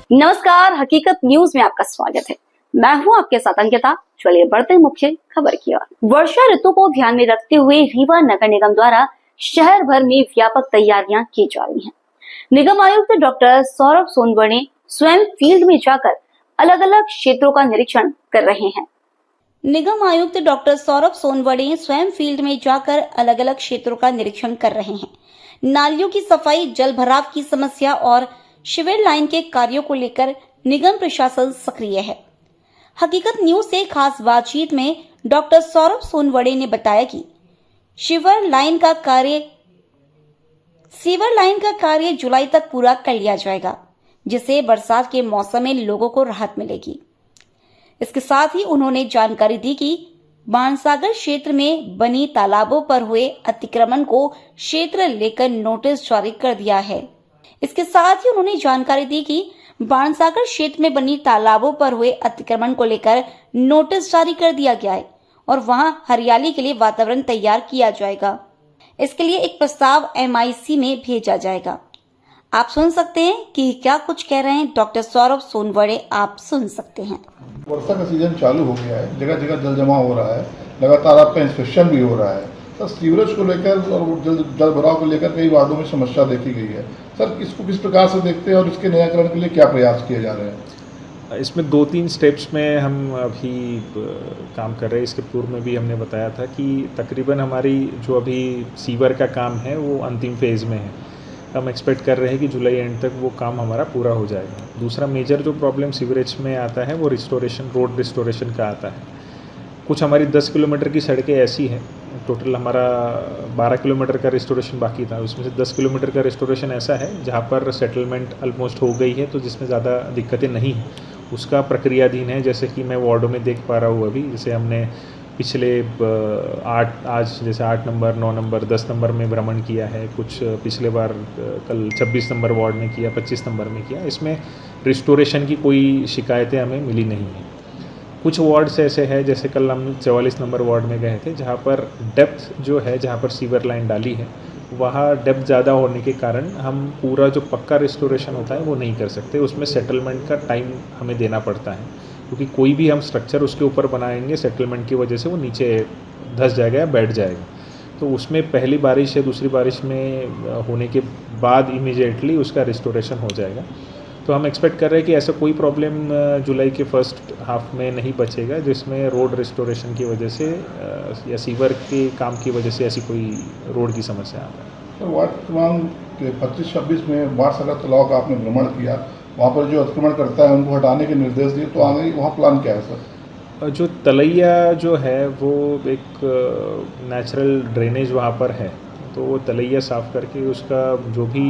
नमस्कार, हकीकत न्यूज में आपका स्वागत है। मैं हूं आपके साथ अंकिता। चलिए बढ़ते हैं मुख्य खबर की ओर। वर्षा ऋतु को ध्यान में रखते हुए रीवा नगर निगम द्वारा शहर भर में व्यापक तैयारियां की जा रही हैं। निगम आयुक्त डॉक्टर सौरभ सोनवणे ने स्वयं फील्ड में जाकर अलग अलग क्षेत्रों का निरीक्षण कर रहे हैं। निगम आयुक्त डॉक्टर सौरभ सोनवणे स्वयं फील्ड में जाकर अलग अलग क्षेत्रों का निरीक्षण कर रहे हैं। नालियों की सफाई, जल भराव की समस्या और शिविर लाइन के कार्यों को लेकर निगम प्रशासन सक्रिय है। हकीकत न्यूज से खास बातचीत में डॉक्टर सौरभ सोनवणे ने बताया कि सीवर लाइन का कार्य जुलाई तक पूरा कर लिया जाएगा, जिससे बरसात के मौसम में लोगों को राहत मिलेगी। इसके साथ ही उन्होंने जानकारी दी कि बाणसागर क्षेत्र में बनी तालाबों पर हुए अतिक्रमण को क्षेत्र लेकर नोटिस जारी कर दिया है। इसके साथ ही उन्होंने जानकारी दी कि बाणसागर क्षेत्र में बनी तालाबों पर हुए अतिक्रमण को लेकर नोटिस जारी कर दिया गया है और वहां हरियाली के लिए वातावरण तैयार किया जाएगा। इसके लिए एक प्रस्ताव MIC में भेजा जाएगा। आप सुन सकते हैं कि क्या कुछ कह रहे हैं डॉक्टर सौरभ सोनवणे। आप सुन सकते हैं। वर्षा का सीजन चालू हो गया है, जगह जगह जल जमा हो रहा है, लगातार आपका इंस्पेक्शन भी हो रहा है। सर, सीवरेज को लेकर और जल भराव को लेकर कई वार्डों में समस्या देखी गई है। सर, इसको किस प्रकार से देखते हैं और इसके निराकरण के लिए क्या प्रयास किए जा रहे हैं? इसमें 2-3 स्टेप्स में हम अभी काम कर रहे हैं। इसके पूर्व में भी हमने बताया था कि तकरीबन हमारी जो अभी सीवर का काम है वो अंतिम फेज़ में है। हम एक्सपेक्ट कर रहे हैं कि जुलाई एंड तक वो काम हमारा पूरा हो जाएगा। दूसरा मेजर जो प्रॉब्लम सीवरेज में आता है वो रोड रिस्टोरेशन का आता है। कुछ हमारी 10 किलोमीटर की सड़कें ऐसी हैं, टोटल हमारा 12 किलोमीटर का रिस्टोरेशन बाकी था, उसमें से 10 किलोमीटर का रिस्टोरेशन ऐसा है जहाँ पर सेटलमेंट ऑलमोस्ट हो गई है, तो जिसमें ज़्यादा दिक्कतें नहीं हैं। उसका प्रक्रियाधीन है, जैसे कि मैं वार्डों में देख पा रहा हूँ अभी। जैसे हमने पिछले 8 नंबर, 9 नंबर, 10 नंबर में भ्रमण किया है। कुछ पिछले बार कल 26 नंबर वार्ड में किया, 25 नंबर में किया। इसमें रिस्टोरेशन की कोई शिकायतें हमें मिली नहीं हैं। कुछ वार्ड्स ऐसे हैं, जैसे कल हम 44 नंबर वार्ड में गए थे, जहाँ पर डेप्थ जो है, जहाँ पर सीवर लाइन डाली है, वहाँ डेप्थ ज़्यादा होने के कारण हम पूरा जो पक्का रिस्टोरेशन होता है वो नहीं कर सकते। उसमें सेटलमेंट का टाइम हमें देना पड़ता है, क्योंकि कोई भी हम स्ट्रक्चर उसके ऊपर बनाएंगे सेटलमेंट की वजह से वो नीचे धंस जाएगा या बैठ जाएगा। तो उसमें पहली बारिश या दूसरी बारिश में होने के बाद इमीडिएटली उसका रिस्टोरेशन हो जाएगा। तो हम एक्सपेक्ट कर रहे हैं कि ऐसा कोई प्रॉब्लम जुलाई के फर्स्ट हाफ में नहीं बचेगा, जिसमें रोड रिस्टोरेशन की वजह से या सीवर के काम की वजह से ऐसी कोई रोड की समस्या आ रही है। वार्ड क्रमांक 25-26 में बाणसागर तालाब का आपने भ्रमण किया, वहाँ पर जो अतिक्रमण करता है उनको हटाने के निर्देश दिए, तो आगे वहाँ प्लान क्या है सर? जो तलैया जो है वो एक नेचुरल ड्रेनेज वहाँ पर है, तो वो तलैया साफ़ करके उसका जो भी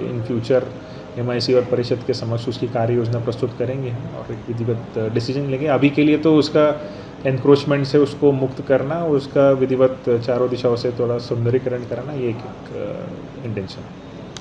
इन फ्यूचर MIC और परिषद के समक्ष उसकी कार्य योजना प्रस्तुत करेंगे और एक विधिवत डिसीजन लेंगे। अभी के लिए तो उसका एनक्रोचमेंट से उसको मुक्त करना, उसका विधिवत चारों दिशाओं से थोड़ा सुंदरीकरण करना, ये एक इंटेंशन है।